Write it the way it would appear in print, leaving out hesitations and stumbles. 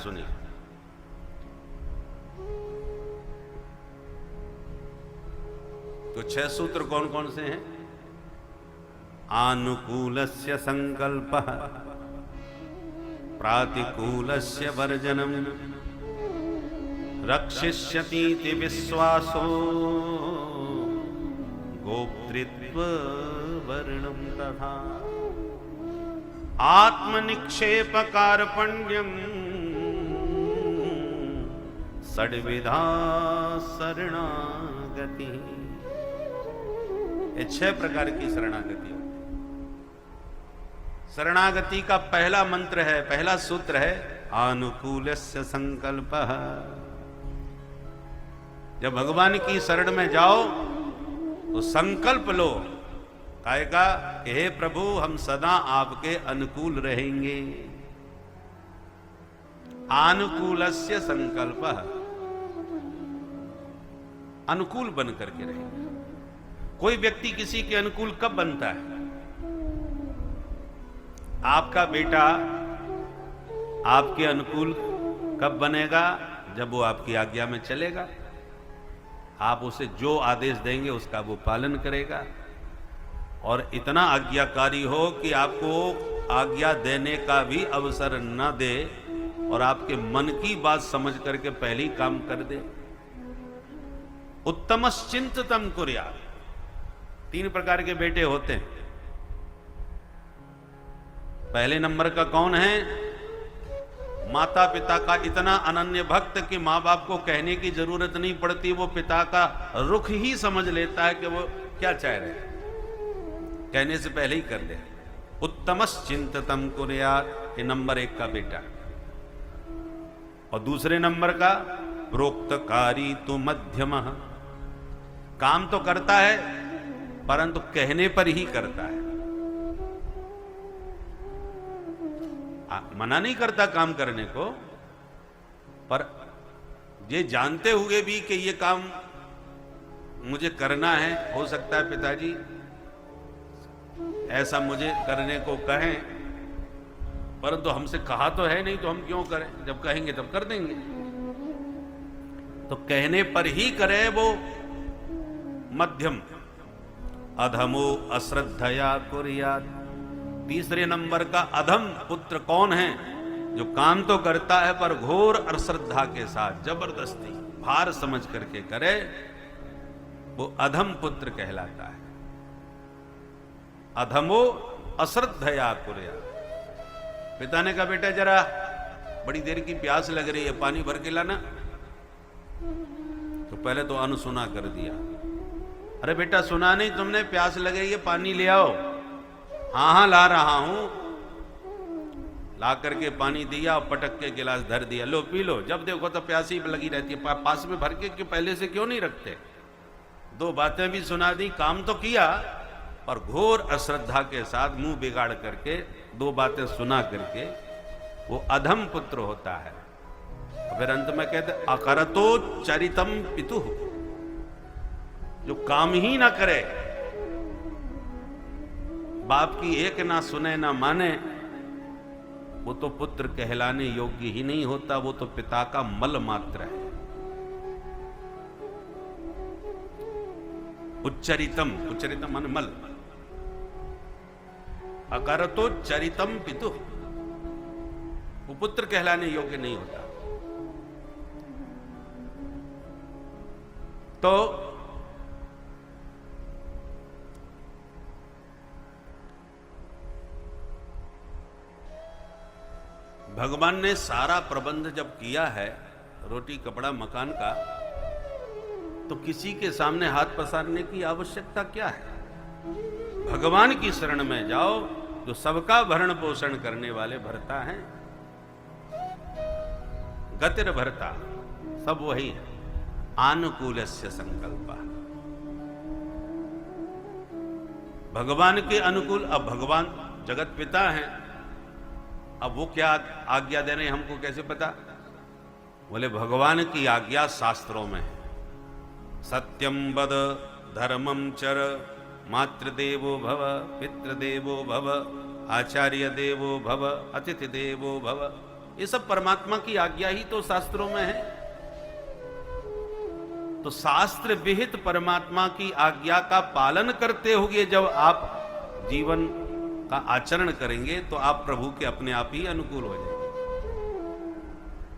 सुनिए। तो 6 सूत्र कौन कौन से हैं? आनुकूलस्य संकल्पः, प्रातिकूलस्य वर्जनम्, रक्षिष्यतीति विश्वासो, गोप्तृत्व वर्णम तथा, आत्मनिक्षेप कार्पण्यम्, षड्विधा शरणागति। ये 6 प्रकार की शरणागति। शरणागति का पहला मंत्र है, पहला सूत्र है आनुकूलस्य संकल्पः। जब भगवान की शरण में जाओ तो संकल्प लो, कहेगा कि हे प्रभु हम सदा आपके अनुकूल रहेंगे। आनुकूलस्य संकल्पः, अनुकूल बन करके रहेंगे। कोई व्यक्ति किसी के अनुकूल कब बनता है? आपका बेटा आपके अनुकूल कब बनेगा? जब वो आपकी आज्ञा में चलेगा। आप उसे जो आदेश देंगे उसका वो पालन करेगा और इतना आज्ञाकारी हो कि आपको आज्ञा देने का भी अवसर न दे और आपके मन की बात समझ करके पहले ही काम कर दे। उत्तमश्चिंततम कुर्यात्। 3 प्रकार के बेटे होते हैं। पहले नंबर का कौन है? माता पिता का इतना अनन्य भक्त कि माँ बाप को कहने की जरूरत नहीं पड़ती, वो पिता का रुख ही समझ लेता है कि वो क्या चाह रहे हैं, कहने से पहले ही कर दे। उत्तमश्चिंततम कुर्यात्, ये नंबर 1 का बेटा। और दूसरे नंबर का प्रोक्तकारी तु मध्यमः। काम तो करता है परंतु कहने पर ही करता है, मना नहीं करता काम करने को, पर ये जानते हुए भी कि ये काम मुझे करना है, हो सकता है पिताजी ऐसा मुझे करने को कहें, परंतु हमसे कहा तो है नहीं तो हम क्यों करें, जब कहेंगे तब कर देंगे। तो कहने पर ही करे वो मध्यम। अधमो अश्रद्धया कुर्यात्। तीसरे नंबर का अधम पुत्र कौन है? जो काम तो करता है पर घोर अश्रद्धा के साथ, जबरदस्ती भार समझ करके करे, वो अधम पुत्र कहलाता है। अधमो अश्रद्धया कुर्यात्। पिता ने कहा बेटा जरा बड़ी देर की प्यास लग रही है, पानी भर के लाना। तो पहले तो अनसुना कर दिया। अरे बेटा सुना नहीं तुमने, प्यास लग रही है पानी ले आओ। हाँ हाँ ला रहा हूं। ला करके पानी दिया और पटक के गिलास धर दिया, लो पी लो। जब देखो तो प्यासी लगी रहती है, पास में भर के क्यों पहले से क्यों नहीं रखते? 2 बातें भी सुना दी, काम तो किया और घोर अश्रद्धा के साथ मुंह बिगाड़ करके 2 बातें सुना करके वो अधम पुत्र होता है। फिर अंत में कहते अकरतो चरितम पितुः। जो काम ही ना करे, बाप की एक ना सुने ना माने, वो तो पुत्र कहलाने योग्य ही नहीं होता, वो तो पिता का मल मात्र है। उच्चरितम, उच्चरितम मन मल। अकरतो चरितम पितुः, वो पुत्र कहलाने योग्य नहीं होता। तो भगवान ने सारा प्रबंध जब किया है रोटी कपड़ा मकान का, तो किसी के सामने हाथ पसारने की आवश्यकता क्या है? भगवान की शरण में जाओ, जो सबका भरण पोषण करने वाले भर्ता हैं। गतिर भर्ता, सब वही है। आनुकूलस्य संकल्पः। भगवान के अनुकूल। अब भगवान जगत पिता हैं, अब वो क्या आज्ञा दे रहे हैं हमको कैसे पता? बोले भगवान की आज्ञा शास्त्रों में है। सत्यम वद धर्मम चर, मातृदेवो भव, पितृदेवो भव, आचार्य देवो भव, अतिथि देवो भव। ये सब परमात्मा की आज्ञा ही तो शास्त्रों में है। तो शास्त्र विहित परमात्मा की आज्ञा का पालन करते हुए जब आप जीवन का आचरण करेंगे तो आप प्रभु के अपने आप ही अनुकूल हो जाएंगे।